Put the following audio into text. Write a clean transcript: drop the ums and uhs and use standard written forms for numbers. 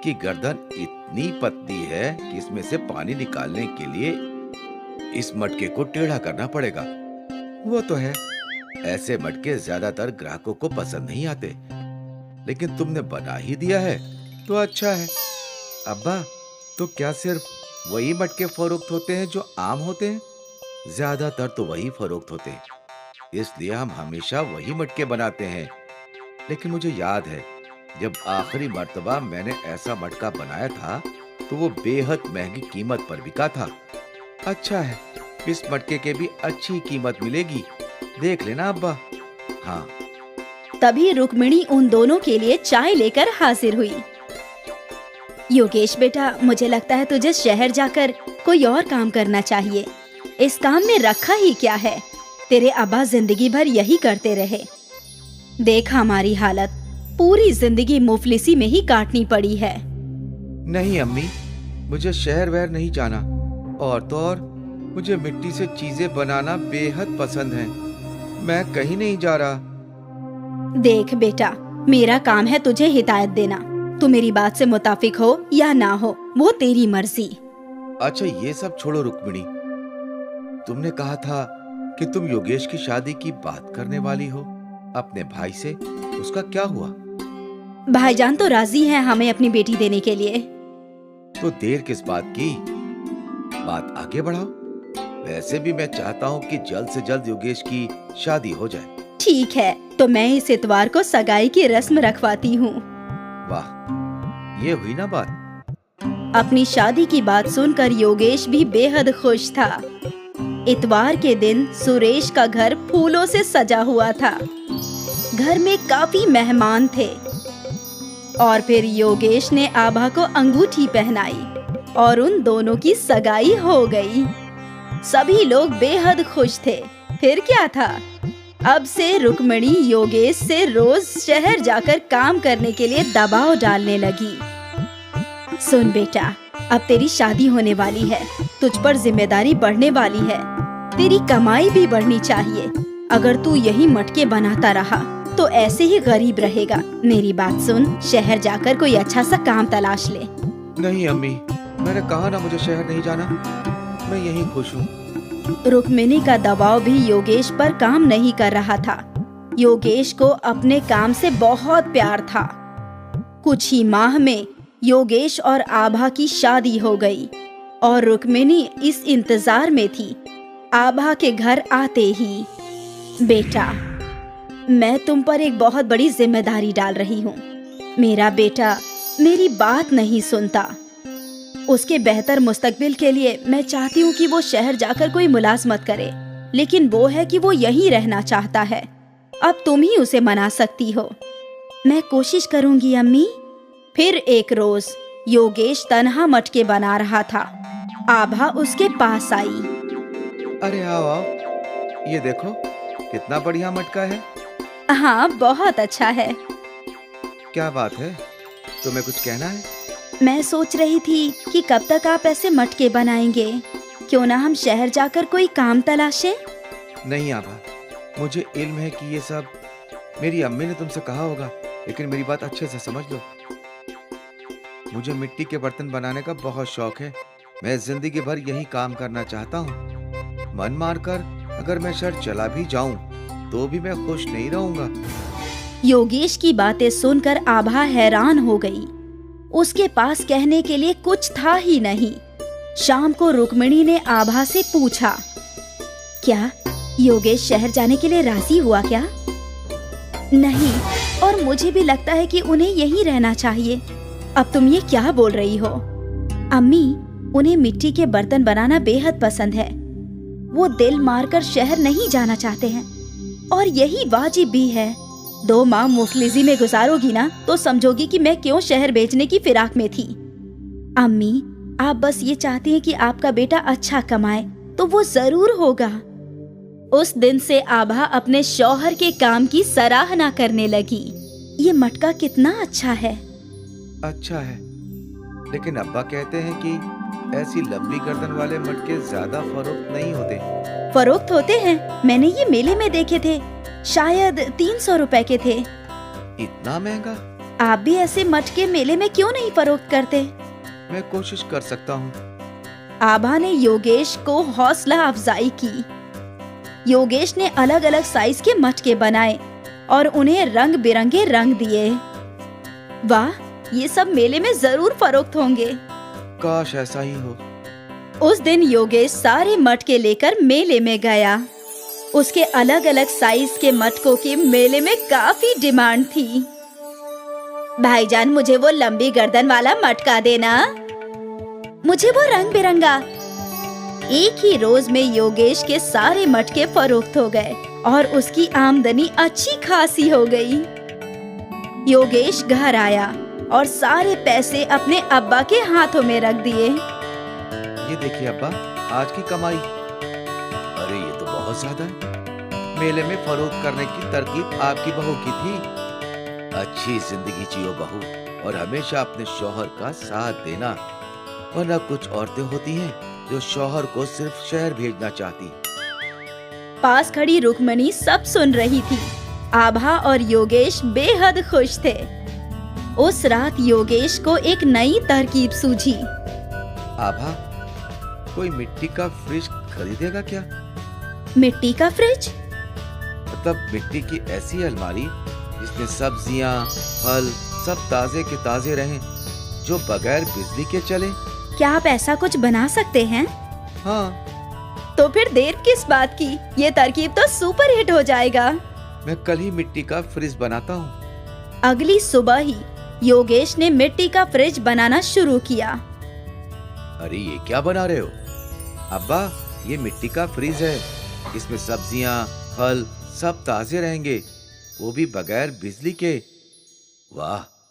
कि गर्दन इतनी पतली है कि इसमें से पानी निकालने के लिए इस मटके को टेढ़ा करना पड़ेगा। वो तो है, ऐसे मटके ज्यादातर ग्राहकों को पसंद नहीं आते, लेकिन तुमने बना ही दिया है तो अच्छा है। अब्बा, तो क्या सिर्फ वही मटके फरोख्त होते हैं जो आम होते हैं? ज्यादातर तो वही फरोख्त होते हैं, इसलिए हम हमेशा वही मटके बनाते हैं। लेकिन मुझे याद है, जब आखिरी मर्तबा मैंने ऐसा मटका बनाया था तो वो बेहद महंगी कीमत पर बिका था। अच्छा है, इस मटके के भी अच्छी कीमत मिलेगी, देख लेना अब्बा। हाँ। तभी रुक्मिणी उन दोनों के लिए चाय लेकर हाजिर हुई। योगेश बेटा, मुझे लगता है तुझे शहर जाकर कोई और काम करना चाहिए। इस काम में रखा ही क्या है, तेरे अब्बा जिंदगी भर यही करते रहे। देख हमारी हालत, पूरी जिंदगी मुफलिसी में ही काटनी पड़ी है। नहीं अम्मी, मुझे शहर वहर नहीं जाना, और तो और मुझे मिट्टी से चीजें बनाना बेहद पसंद है। मैं कहीं नहीं जा रहा। देख बेटा, मेरा काम है तुझे हिदायत देना। तू मेरी बात से मुताफिक हो या ना हो, वो तेरी मर्जी। अच्छा, ये सब छोड़ो रुक्मिणी, तुमने कहा था कि तुम योगेश की शादी की बात करने वाली हो अपने भाई से, उसका क्या हुआ? भाईजान तो राजी हैं हमें अपनी बेटी देने के लिए। तो देर किस बात की, बात आगे बढ़ाओ। वैसे भी मैं चाहता हूँ कि जल्द से जल्द योगेश की शादी हो जाए। ठीक है, तो मैं इस इतवार को सगाई की रस्म रखवाती हूँ। वाह, ये हुई ना बात। अपनी शादी की बात सुनकर योगेश भी बेहद खुश था। इतवार के दिन सुरेश का घर फूलों से सजा हुआ था। घर में काफी मेहमान थे और फिर योगेश ने आभा को अंगूठी पहनाई और उन दोनों की सगाई हो गई। सभी लोग बेहद खुश थे। फिर क्या था, अब से रुक्मिणी योगेश से रोज शहर जाकर काम करने के लिए दबाव डालने लगी। सुन बेटा, अब तेरी शादी होने वाली है, तुझ पर जिम्मेदारी बढ़ने वाली है, तेरी कमाई भी बढ़नी चाहिए। अगर तू यही मटके बनाता रहा तो ऐसे ही गरीब रहेगा। मेरी बात सुन, शहर जाकर कोई अच्छा सा काम तलाश ले। नहीं अम्मी, मैंने कहा ना मुझे शहर नहीं जाना, मैं यहीं खुश हूँ। रुक्मिणी का दबाव भी योगेश पर काम नहीं कर रहा था। योगेश को अपने काम से बहुत प्यार था। कुछ ही माह में योगेश और आभा की शादी हो गई और रुक्मिणी इस इंतजार में थी आभा के घर आते ही। बेटा, मैं तुम पर एक बहुत बड़ी जिम्मेदारी डाल रही हूँ। मेरा बेटा मेरी बात नहीं सुनता। उसके बेहतर मुस्तकबिल के लिए मैं चाहती हूँ कि वो शहर जाकर कोई मुलाजमत करे, लेकिन वो है कि वो यहीं रहना चाहता है। अब तुम ही उसे मना सकती हो। मैं कोशिश करूँगी अम्मी। फिर एक रोज योगेश तन्हा मटके बना रहा था। आभा उसके पास आई। अरे आओ आओ, ये देखो कितना बढ़िया मटका है। हाँ, बहुत अच्छा है। क्या बात है, तुम्हें कुछ कहना है? मैं सोच रही थी कि कब तक आप ऐसे मटके बनाएंगे। क्यों ना हम शहर जाकर कोई काम तलाशें? नहीं आभा, मुझे इल्म है कि ये सब मेरी अम्मी ने तुमसे कहा होगा, लेकिन मेरी बात अच्छे से समझ लो। मुझे मिट्टी के बर्तन बनाने का बहुत शौक है। मैं जिंदगी भर यही काम करना चाहता हूँ। मन मारकर अगर मैं शहर चला भी जाऊं तो भी मैं खुश नहीं रहूंगा। योगेश की बातें सुनकर आभा हैरान हो गई। उसके पास कहने के लिए कुछ था ही नहीं। शाम को रुक्मिणी ने आभा से पूछा, क्या योगेश शहर जाने के लिए राजी हुआ क्या? नहीं, और मुझे भी लगता है कि उन्हें यहीं रहना चाहिए। अब तुम ये क्या बोल रही हो? अम्मी, उन्हें मिट्टी के बर्तन बनाना बेहद पसंद है। वो दिल मारकर शहर नहीं जाना चाहते हैं और यही वाजिब भी है। 2 माह मुफलिसी में गुजारोगी ना तो समझोगी कि मैं क्यों शहर बेचने की फिराक में थी। अम्मी, आप बस ये चाहती हैं कि आपका बेटा अच्छा कमाए, तो वो जरूर होगा। उस दिन से आभा अपने शौहर के काम की सराहना करने लगी। ये मटका कितना अच्छा है। अच्छा है, लेकिन अब्बा कहते हैं कि ऐसी लंबी गर्दन वाले मटके ज्यादा फरोख्त नहीं होते। फरोख्त होते हैं, मैंने ये मेले में देखे थे। शायद 300 रुपए के थे। इतना महंगा? आप भी ऐसे मटके मेले में क्यों नहीं फरोख्त करते? मैं कोशिश कर सकता हूँ। आभा ने योगेश को हौसला अफजाई की। योगेश ने अलग अलग साइज के मटके बनाए और उन्हें रंग बिरंगे रंग दिए। वाह, ये सब मेले में जरूर फरोख्त होंगे। काश ऐसा ही हो। उस दिन योगेश सारे मटके लेकर मेले में गया। उसके अलग अलग साइज के मटकों की मेले में काफी डिमांड थी। भाईजान, मुझे वो लंबी गर्दन वाला मटका देना। मुझे वो रंग बिरंगा। एक ही रोज में योगेश के सारे मटके फरोख्त हो गए और उसकी आमदनी अच्छी खासी हो गई। योगेश घर आया और सारे पैसे अपने अब्बा के हाथों में रख दिए। ये देखिए अब्बा, आज की कमाई। अरे ये तो बहुत ज्यादा है। मेले में फरोख्त करने की तरकीब आपकी बहू की थी। अच्छी जिंदगी जियो बहू, और हमेशा अपने शौहर का साथ देना, वरना कुछ औरतें होती हैं जो शौहर को सिर्फ शहर भेजना चाहती। पास खड़ी रुक्मणी सब सुन रही थी। आभा और योगेश बेहद खुश थे। उस रात योगेश को एक नई तरकीब सूझी। आभा, कोई मिट्टी का फ्रिज खरीदेगा क्या? मिट्टी का फ्रिज? मतलब मिट्टी की ऐसी अलमारी जिसमें सब्जियां, फल सब ताजे के ताजे रहें, जो बगैर बिजली के चले। क्या आप ऐसा कुछ बना सकते हैं? हाँ। तो फिर देर किस बात की? ये तरकीब तो सुपर हिट हो जाएगा। मैं कल ही मिट्टी का फ्रिज बनाता हूँ। अगली सुबह ही योगेश ने मिट्टी का फ्रिज बनाना शुरू किया। अरे ये क्या बना रहे हो? अब्बा, ये मिट्टी का फ्रिज है। इसमें सब्जियां, फल सब ताजे रहेंगे, वो भी बगैर बिजली के। वाह,